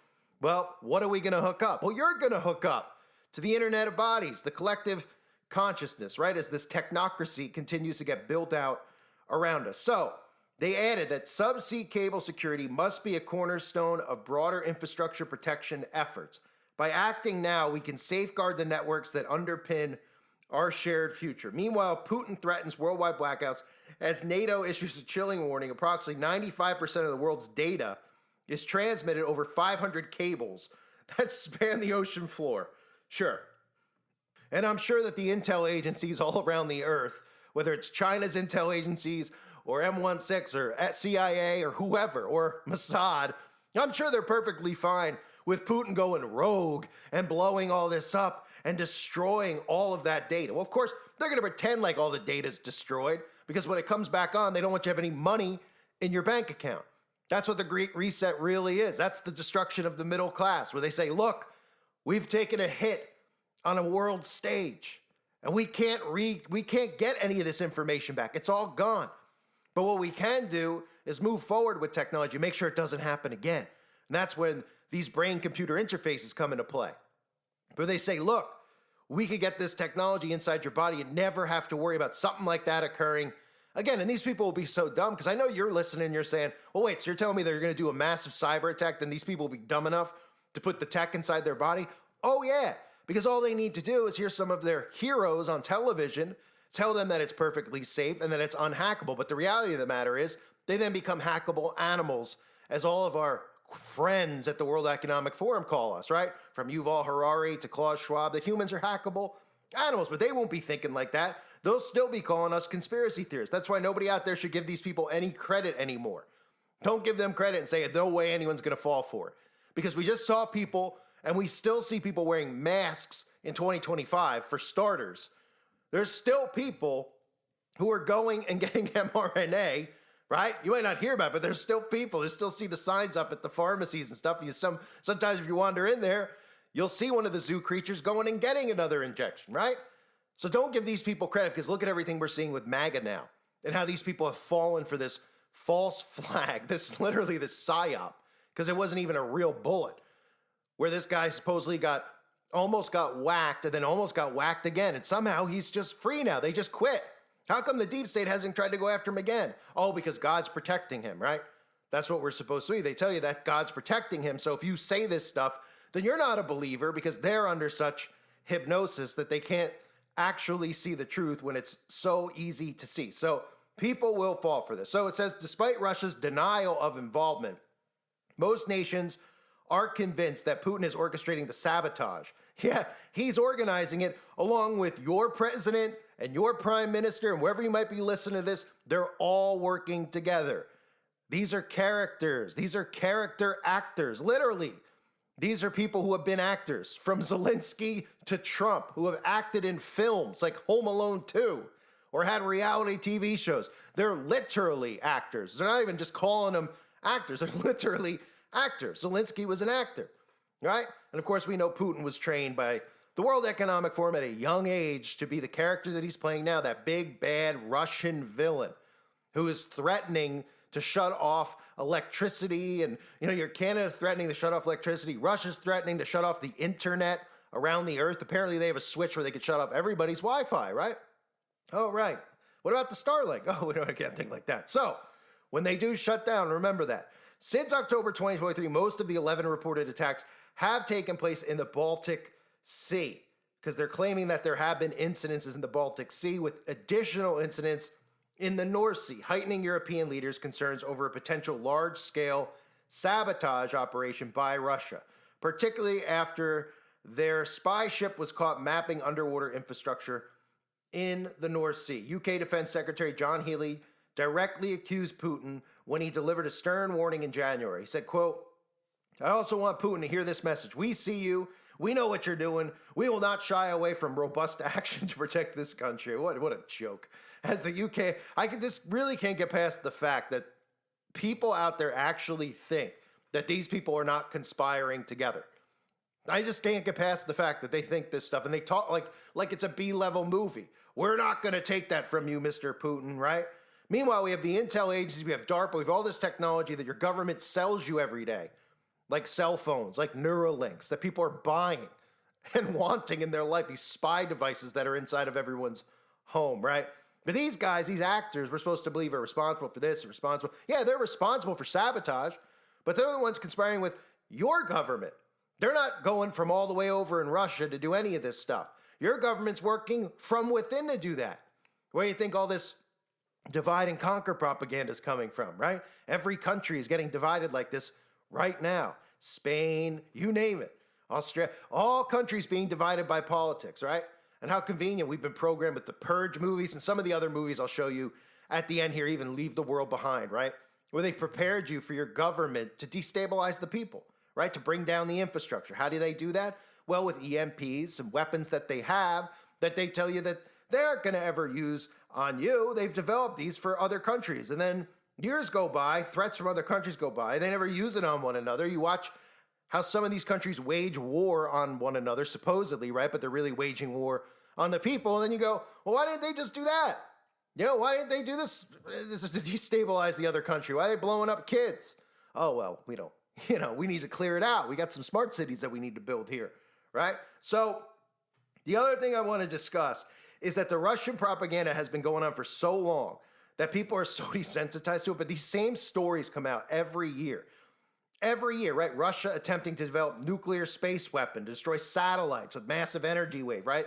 Speaker 31: well, what are we going to hook up? Well, you're going to hook up to the Internet of Bodies, the collective consciousness, right, as this technocracy continues to get built out around us. So, they added that subsea cable security must be a cornerstone of broader infrastructure protection efforts. By acting now, we can safeguard the networks that underpin our shared future. Meanwhile, Putin threatens worldwide blackouts as NATO issues a chilling warning. Approximately 95% of the world's data is transmitted over 500 cables that span the ocean floor. Sure. And I'm sure that the intel agencies all around the earth, whether it's China's intel agencies or M16 or CIA or whoever, or Mossad, I'm sure they're perfectly fine with Putin going rogue and blowing all this up and destroying all of that data. Well, of course, they're going to pretend like all the data is destroyed because when it comes back on, they don't want you to have any money in your bank account. That's what the Great Reset really is. That's the destruction of the middle class, where they say, look, we've taken a hit on a world stage, and we can't get any of this information back. It's all gone. But what we can do is move forward with technology, make sure it doesn't happen again. And that's when these brain-computer interfaces come into play, where they say, look, we could get this technology inside your body and never have to worry about something like that occurring again. And these people will be so dumb, because I know you're listening and you're saying, well, wait, so you're telling me they're going to do a massive cyber attack, then these people will be dumb enough to put the tech inside their body? Oh, yeah, because all they need to do is hear some of their heroes on television tell them that it's perfectly safe and that it's unhackable. But the reality of the matter is they then become hackable animals, as all of our friends at the World Economic Forum call us, right? From Yuval Harari to Klaus Schwab, that humans are hackable animals, but they won't be thinking like that. They'll still be calling us conspiracy theorists. That's why nobody out there should give these people any credit anymore. Don't give them credit and say, no way anyone's going to fall for it. Because we just saw people, and we still see people wearing masks in 2025, for starters. There's still people who are going and getting mRNA, right? You might not hear about it, but there's still people. You still see the signs up at the pharmacies and stuff. Sometimes if you wander in there, you'll see one of the zoo creatures going and getting another injection, right? So don't give these people credit, because look at everything we're seeing with MAGA now and how these people have fallen for this false flag, literally this psyop, because it wasn't even a real bullet, where this guy supposedly almost got whacked and then almost got whacked again. And somehow he's just free now. They just quit. How come the deep state hasn't tried to go after him again? Oh, because God's protecting him, right? That's what we're supposed to be. They tell you that God's protecting him. So if you say this stuff, then you're not a believer, because they're under such hypnosis that they can't actually see the truth when it's so easy to see. So people will fall for this. So it says, despite Russia's denial of involvement, most nations are convinced that Putin is orchestrating the sabotage. Yeah, he's organizing it along with your president and your prime minister, and wherever you might be listening to this, they're all working together. These are characters. These are character actors, literally. These are people who have been actors, from Zelensky to Trump, who have acted in films like Home Alone 2 or had reality TV shows. They're literally actors. They're not even just calling them actors. They're literally actors. Zelensky was an actor, right? And of course, we know Putin was trained by the World Economic Forum at a young age to be the character that he's playing now, that big, bad Russian villain who is threatening to shut off electricity. And, your Canada threatening to shut off electricity. Russia's threatening to shut off the internet around the earth. Apparently, they have a switch where they could shut off everybody's Wi-Fi, right? Oh, right. What about the Starlink? Oh, we can't think like that. So when they do shut down, remember that. Since October 2023, most of the 11 reported attacks have taken place in the Baltic Sea, because they're claiming that there have been incidences in the Baltic Sea, with additional incidents in the North Sea, heightening European leaders' concerns over a potential large-scale sabotage operation by Russia, particularly after their spy ship was caught mapping underwater infrastructure in the North Sea. UK Defense Secretary John Healey directly accused Putin when he delivered a stern warning in January. He said, quote, I also want Putin to hear this message. We see you. We know what you're doing. We will not shy away from robust action to protect this country. What a joke. As the UK, I just really can't get past the fact that people out there actually think that these people are not conspiring together. I just can't get past the fact that they think this stuff, and they talk like it's a B-level movie. We're not going to take that from you, Mr. Putin, right? Meanwhile, we have the intel agencies, we have DARPA, we have all this technology that your government sells you every day, like cell phones, like Neuralinks, that people are buying and wanting in their life, these spy devices that are inside of everyone's home, right? But these guys, these actors, we're supposed to believe are responsible for this, responsible. Yeah, they're responsible for sabotage, but they're the ones conspiring with your government. They're not going from all the way over in Russia to do any of this stuff. Your government's working from within to do that. Where do you think all this divide and conquer propaganda is coming from, right? Every country is getting divided like this right now. Spain, you name it. Australia, all countries being divided by politics, right? And how convenient we've been programmed with the Purge movies and some of the other movies I'll show you at the end here, even Leave the World Behind, right? Where they prepared you for your government to destabilize the people, right? To bring down the infrastructure. How do they do that? Well, with EMPs and weapons that they have that they tell you that they aren't going to ever use on you, they've developed these for other countries. And then years go by, threats from other countries go by, they never use it on one another. You watch how some of these countries wage war on one another, supposedly, right? But they're really waging war on the people. And then you go, well, why didn't they just do that? Why didn't they do this to destabilize the other country? Why are they blowing up kids? Oh, well, we don't, we need to clear it out. We got some smart cities that we need to build here, right? So the other thing I want to discuss is that the Russian propaganda has been going on for so long that people are so desensitized to it, but these same stories come out every year. Every year, right? Russia attempting to develop nuclear space weapon to destroy satellites with massive energy wave, right?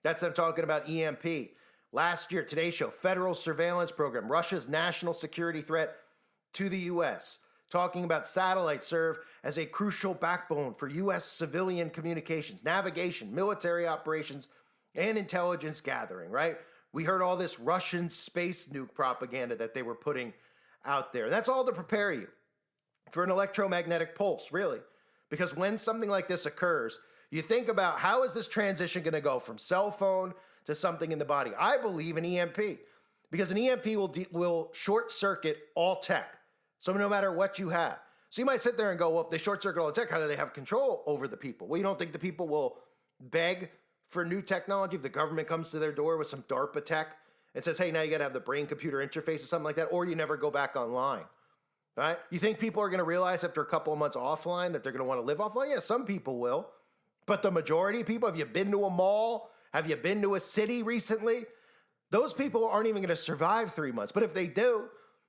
Speaker 31: That's them talking about EMP. Last year, Today's Show, federal surveillance program, Russia's national security threat to the U.S., talking about satellites serve as a crucial backbone for U.S. civilian communications, navigation, military operations, and intelligence gathering, right? We heard all this Russian space nuke propaganda that they were putting out there. That's all to prepare you for an electromagnetic pulse, really. Because when something like this occurs, you think about how is this transition going to go from cell phone to something in the body? I believe in EMP because an EMP will short circuit all tech. So no matter what you have. So you might sit there and go, well, if they short circuit all the tech, how do they have control over the people? Well, you don't think the people will beg for new technology if the government comes to their door with some DARPA tech and says, hey, now you got to have the brain-computer interface or something like that, or you never go back online, right? You think people are going to realize after a couple of months offline that they're going to want to live offline? Yeah, some people will. But the majority of people, have you been to a mall? Have you been to a city recently? Those people aren't even going to survive 3 months. But if they do,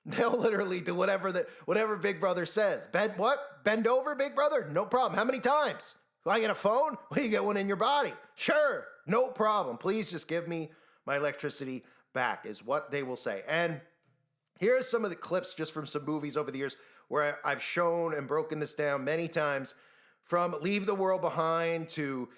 Speaker 31: they'll literally do whatever Big Brother says. Bend over, Big Brother? No problem. How many times? Do I get a phone? Well, you get one in your body. Sure, no problem. Please just give me my electricity back, is what they will say. And here's some of the clips just from some movies over the years where I've shown and broken this down many times, from Leave the World Behind to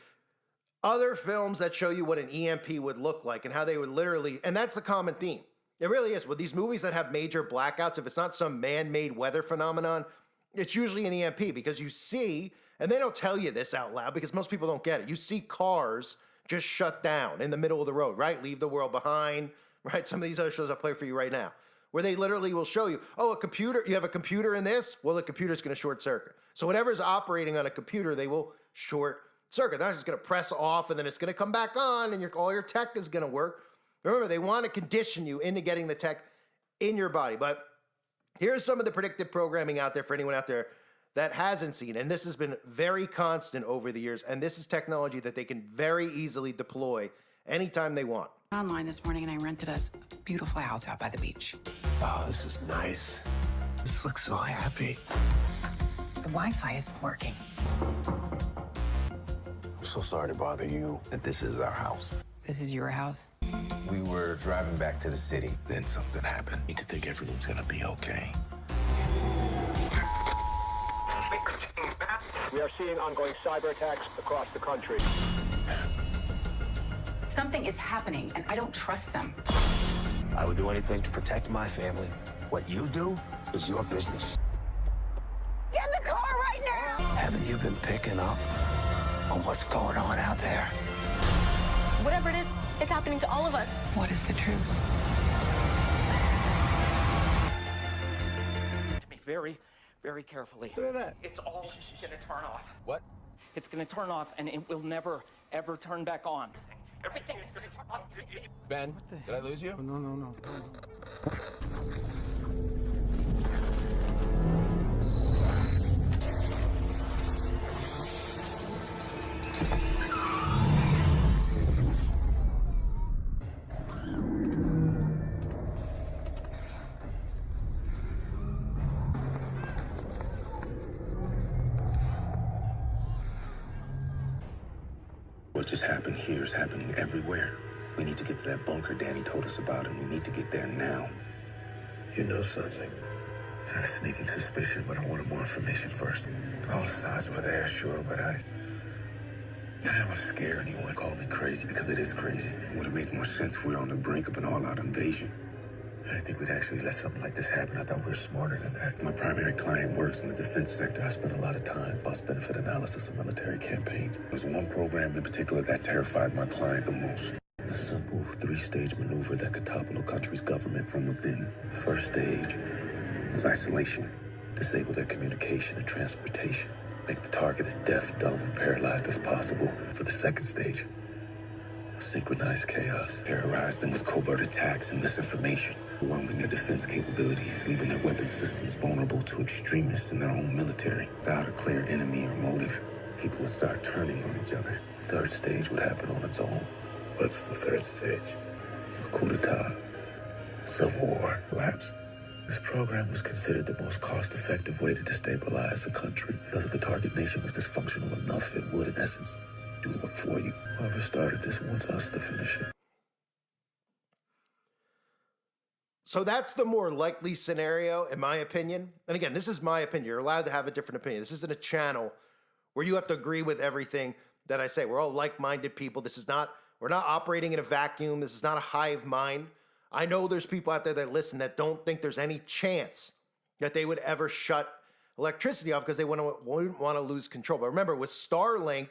Speaker 31: other films that show you what an EMP would look like and how they would literally, and that's the common theme. It really is. With these movies that have major blackouts, if it's not some man-made weather phenomenon, it's usually an EMP because you see, and they don't tell you this out loud because most people don't get it. You see cars just shut down in the middle of the road, right? Leave the World Behind, right? Some of these other shows I'll play for you right now, where they literally will show you, oh, a computer, you have a computer in this? Well, the computer's going to short circuit. So whatever's operating on a computer, they will short circuit. They're not just going to press off and then it's going to come back on and all your tech is going to work. Remember, they want to condition you into getting the tech in your body. But here's some of the predictive programming out there for anyone out there that hasn't seen. And this has been very constant over the years. And this is technology that they can very easily deploy anytime they want.
Speaker 1: Online this morning and I rented us a beautiful house out by the beach.
Speaker 3: Oh, this is nice. This looks so happy.
Speaker 1: The Wi-Fi isn't working.
Speaker 3: I'm so sorry to bother you, but this is our house.
Speaker 1: This is your house?
Speaker 3: We were driving back to the city, then something happened. Need to think everything's gonna be okay.
Speaker 13: We are seeing ongoing cyber attacks across the country.
Speaker 1: Something is happening, and I don't trust them.
Speaker 3: I would do anything to protect my family. What you do is your business.
Speaker 1: Get in the car right now!
Speaker 3: Haven't you been picking up on what's going on out there?
Speaker 14: Whatever it is, it's happening to all of us.
Speaker 1: What is the truth?
Speaker 17: Me very, very carefully.
Speaker 3: Look at that.
Speaker 17: It's all gonna turn off.
Speaker 3: What?
Speaker 17: It's gonna turn off and it will never, ever turn back on. Everything is gonna turn off.
Speaker 3: Ben, did I lose you?
Speaker 5: No.
Speaker 3: What just happened here is happening everywhere. We need to get to that bunker Danny told us about, and we need to get there now. You know something? I had a sneaking suspicion, but I wanted more information first. All the signs were there, sure, but I didn't want to scare anyone. Call me crazy because it is crazy. It would have made more sense if we were on the brink of an all-out invasion. I didn't think we'd actually let something like this happen. I thought we were smarter than that. My primary client works in the defense sector. I spent a lot of time cost-benefit analysis of military campaigns. There was one program in particular that terrified my client the most. A simple 3-stage maneuver that could topple a country's government from within. The first stage was isolation. Disable their communication and transportation. Make the target as deaf, dumb, and paralyzed as possible. For the second stage, synchronized chaos. Terrorize them with covert attacks and misinformation. Overwhelming their defense capabilities, leaving their weapon systems vulnerable to extremists in their own military. Without a clear enemy or motive, people would start turning on each other. The third stage would happen on its own. What's the third stage? A coup d'etat. Civil war. Collapse. This program was considered the most cost-effective way to destabilize a country. Because if the target nation was dysfunctional enough, it would, in essence, do the work for you. Whoever started this wants us to finish it.
Speaker 31: So that's the more likely scenario, in my opinion. And again, this is my opinion. You're allowed to have a different opinion. This isn't a channel where you have to agree with everything that I say. We're all like-minded people. We're not operating in a vacuum. This is not a hive mind. I know there's people out there that listen that don't think there's any chance that they would ever shut electricity off because they wouldn't want to lose control. But remember, with Starlink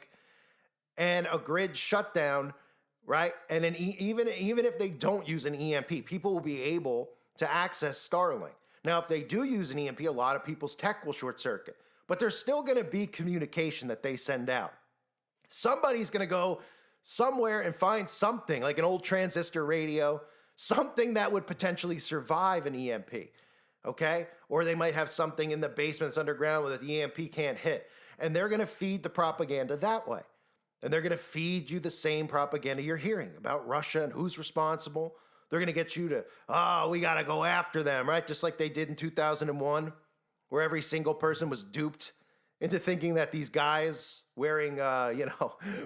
Speaker 31: and a grid shutdown, right? And then even if they don't use an EMP, people will be able to access Starlink. Now, if they do use an EMP, a lot of people's tech will short circuit, but there's still going to be communication that they send out. Somebody's going to go somewhere and find something like an old transistor radio, something that would potentially survive an EMP, okay? Or they might have something in the basements underground that the EMP can't hit. And they're going to feed the propaganda that way. And they're going to feed you the same propaganda you're hearing about Russia and who's responsible. They're going to get you to, we got to go after them, right? Just like they did in 2001, where every single person was duped into thinking that these guys wearing,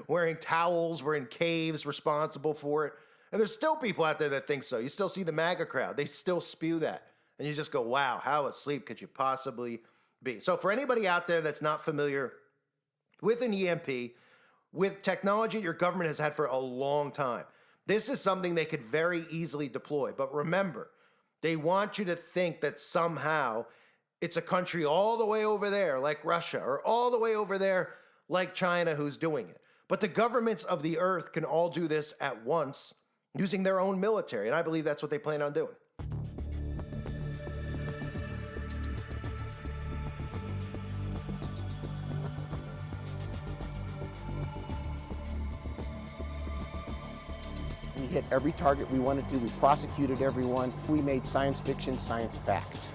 Speaker 31: wearing towels were in caves responsible for it. And there's still people out there that think so. You still see the MAGA crowd. They still spew that. And you just go, wow, how asleep could you possibly be? So for anybody out there that's not familiar with an EMP, with technology your government has had for a long time, this is something they could very easily deploy. But remember, they want you to think that somehow it's a country all the way over there like Russia or all the way over there like China who's doing it. But the governments of the earth can all do this at once using their own military. And I believe that's what they plan on doing.
Speaker 2: We hit every target we wanted to. We prosecuted everyone. We made science fiction science fact.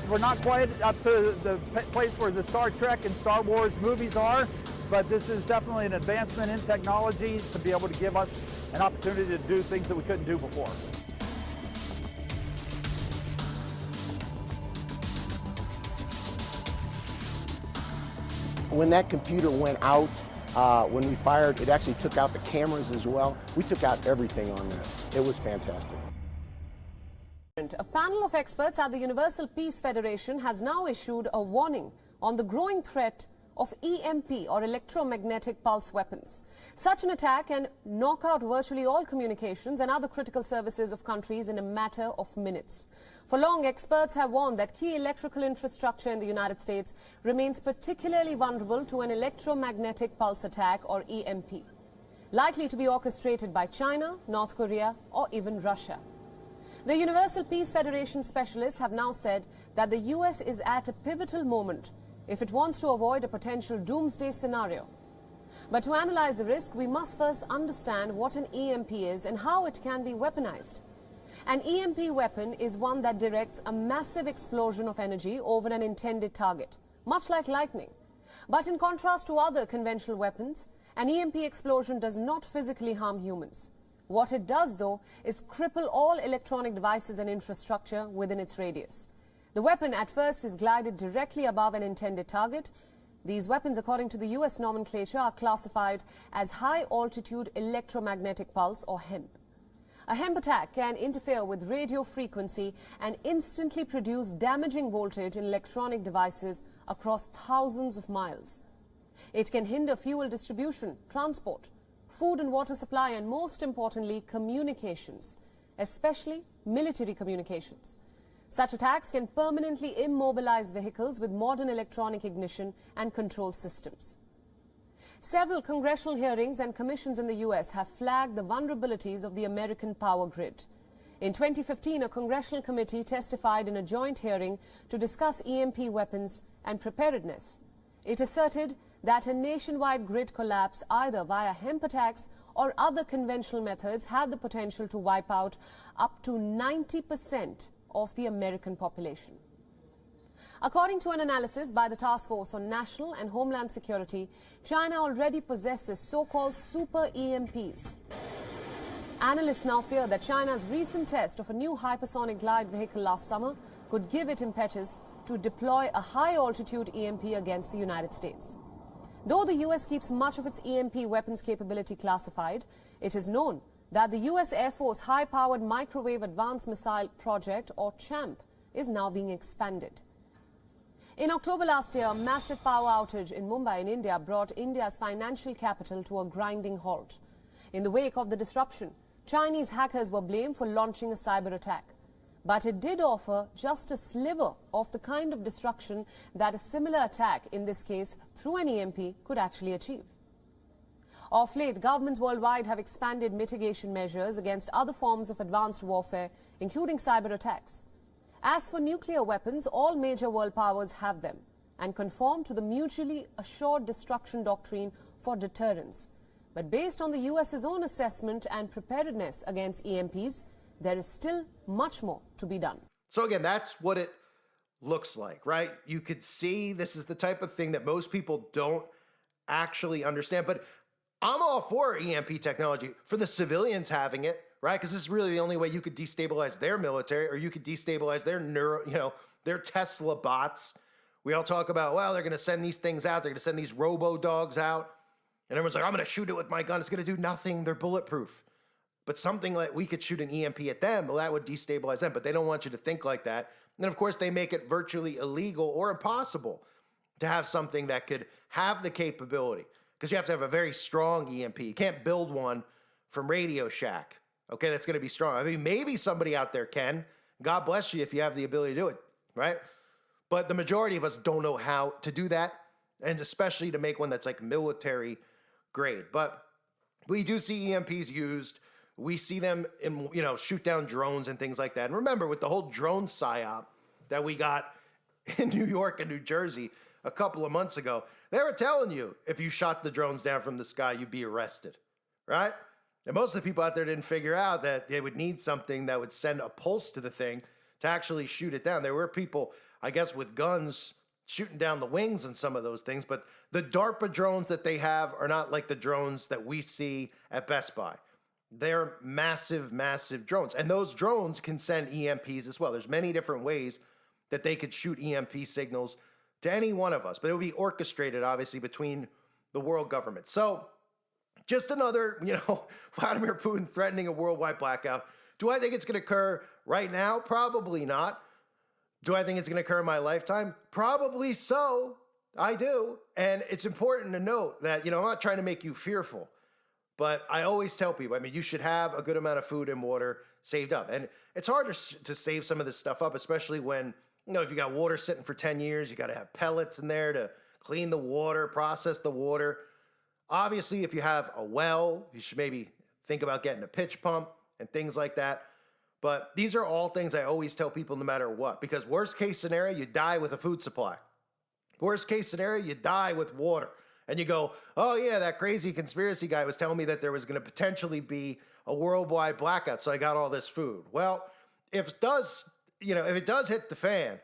Speaker 4: We're not quite up to the place where the Star Trek and Star Wars movies are, but this is definitely an advancement in technology to be able to give us an opportunity to do things that we couldn't do before.
Speaker 2: When that computer went out, when we fired, it actually took out the cameras as well. We took out everything on that. It was fantastic.
Speaker 6: A panel of experts at the Universal Peace Federation has now issued a warning on the growing threat of EMP or electromagnetic pulse weapons. Such an attack can knock out virtually all communications and other critical services of countries in a matter of minutes. For long, experts have warned that key electrical infrastructure in the United States remains particularly vulnerable to an electromagnetic pulse attack or EMP, likely to be orchestrated by China, North Korea, or even Russia. The Universal Peace Federation specialists have now said that the US is at a pivotal moment if it wants to avoid a potential doomsday scenario. But to analyze the risk, we must first understand what an EMP is and how it can be weaponized. An EMP weapon is one that directs a massive explosion of energy over an intended target, much like lightning. But in contrast to other conventional weapons, an EMP explosion does not physically harm humans. What it does, though, is cripple all electronic devices and infrastructure within its radius. The weapon at first is glided directly above an intended target, These weapons, according to the US nomenclature, are classified as high-altitude electromagnetic pulse, or HEMP. A HEMP attack can interfere with radio frequency and instantly produce damaging voltage in electronic devices across thousands of miles. It can hinder fuel distribution, transport, food and water supply, and most importantly, communications, especially military communications. Such attacks can permanently immobilize vehicles with modern electronic ignition and control systems. Several congressional hearings and commissions in the US have flagged the vulnerabilities of the American power grid. In 2015, a congressional committee testified in a joint hearing to discuss EMP weapons and preparedness. It asserted that a nationwide grid collapse, either via HEMP attacks or other conventional methods, had the potential to wipe out up to 90% of the American population. According to an analysis by the Task Force on National and Homeland Security, China already possesses so-called super EMPs. Analysts now fear that China's recent test of a new hypersonic glide vehicle last summer could give it impetus to deploy a high-altitude EMP against the United States. Though the US keeps much of its EMP weapons capability classified, it is known that the US Air Force High-Powered Microwave Advanced Missile Project, or CHAMP, is now being expanded. In October last year, a massive power outage in Mumbai in India brought India's financial capital to a grinding halt. In the wake of the disruption, Chinese hackers were blamed for launching a cyber attack. But it did offer just a sliver of the kind of destruction that a similar attack, in this case through an EMP, could actually achieve. Of late, governments worldwide have expanded mitigation measures against other forms of advanced warfare, including cyber attacks. As for nuclear weapons, all major world powers have them and conform to the mutually assured destruction doctrine for deterrence. But based on the US's own assessment and preparedness against EMPs, there is still much more to be done.
Speaker 31: So again, that's what it looks like, right? You could see this is the type of thing that most people don't actually understand. But I'm all for EMP technology, for the civilians having it, right? Because this is really the only way you could destabilize their military, or you could destabilize their their Tesla bots. We all talk about, well, they're going to send these things out. They're going to send these robo-dogs out. And everyone's like, I'm going to shoot it with my gun. It's going to do nothing. They're bulletproof. But something like we could shoot an EMP at them, well, that would destabilize them. But they don't want you to think like that. And of course, they make it virtually illegal or impossible to have something that could have the capability, because you have to have a very strong EMP. You can't build one from Radio Shack, okay, that's going to be strong. I mean, maybe somebody out there can. God bless you if you have the ability to do it, right? But the majority of us don't know how to do that, and especially to make one that's like military grade. But we do see EMPs used. We see them in, shoot down drones and things like that. And remember, with the whole drone psyop that we got in New York and New Jersey a couple of months ago, they were telling you if you shot the drones down from the sky, you'd be arrested, right? And most of the people out there didn't figure out that they would need something that would send a pulse to the thing to actually shoot it down. There were people, I guess, with guns shooting down the wings and some of those things, but the DARPA drones that they have are not like the drones that we see at Best Buy. They're massive, massive drones. And those drones can send EMPs as well. There's many different ways that they could shoot EMP signals to any one of us, but it would be orchestrated, obviously, between the world government. So just another, Vladimir Putin threatening a worldwide blackout. Do I think it's going to occur right now? Probably not. Do I think it's going to occur in my lifetime? Probably so. I do. And it's important to note that, I'm not trying to make you fearful, but I always tell people, you should have a good amount of food and water saved up. And it's hard to save some of this stuff up, especially when, if you got water sitting for 10 years, you got to have pellets in there to clean the water, process the water. Obviously, if you have a well, you should maybe think about getting a pitch pump and things like that. But these are all things I always tell people no matter what, because worst case scenario, you die with a food supply. Worst case scenario, you die with water. And you go, oh yeah, that crazy conspiracy guy was telling me that there was going to potentially be a worldwide blackout, so I got all this food. Well, if it does hit the fan,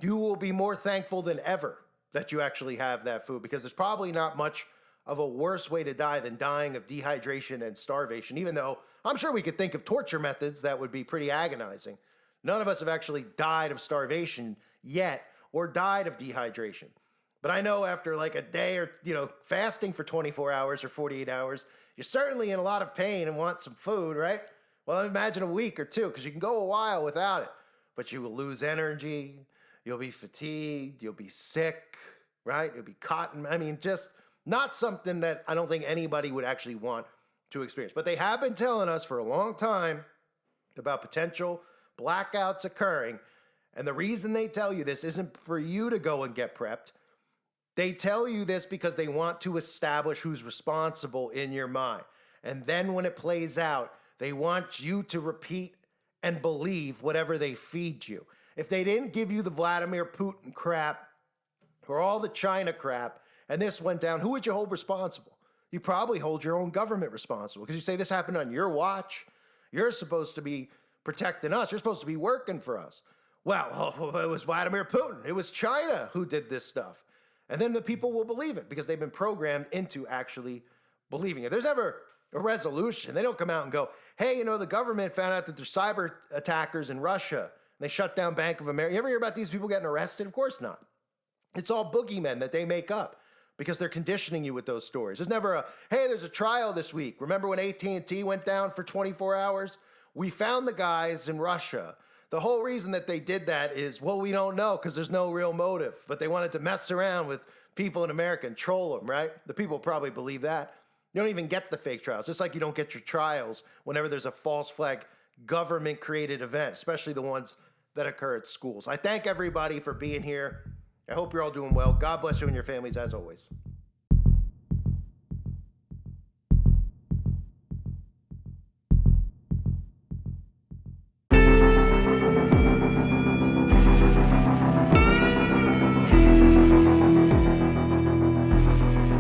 Speaker 31: you will be more thankful than ever that you actually have that food, because there's probably not much of a worse way to die than dying of dehydration and starvation, even though I'm sure we could think of torture methods that would be pretty agonizing. None of us have actually died of starvation yet or died of dehydration. But I know after like a day or, fasting for 24 hours or 48 hours, you're certainly in a lot of pain and want some food, right? Well, imagine a week or two, because you can go a while without it. But you will lose energy, you'll be fatigued, you'll be sick, right? You'll be cotton. I mean, just not something that I don't think anybody would actually want to experience. But they have been telling us for a long time about potential blackouts occurring. And the reason they tell you this isn't for you to go and get prepped. They tell you this because they want to establish who's responsible in your mind. And then when it plays out, they want you to repeat and believe whatever they feed you. If they didn't give you the Vladimir Putin crap or all the China crap, and this went down, who would you hold responsible? You probably hold your own government responsible, because you say this happened on your watch. You're supposed to be protecting us. You're supposed to be working for us. Well, it was Vladimir Putin. It was China who did this stuff. And then the people will believe it because they've been programmed into actually believing it. There's never a resolution. They don't come out and go, hey, the government found out that there's cyber attackers in Russia, and they shut down Bank of America. You ever hear about these people getting arrested? Of course not. It's all boogeymen that they make up because they're conditioning you with those stories. There's never a, hey, there's a trial this week. Remember when AT&T went down for 24 hours? We found the guys in Russia. The whole reason that they did that is, well, we don't know because there's no real motive. But they wanted to mess around with people in America and troll them, right? The people probably believe that. You don't even get the fake trials, just like you don't get your trials whenever there's a false flag government-created event, especially the ones that occur at schools. I thank everybody for being here. I hope you're all doing well. God bless you and your families as always.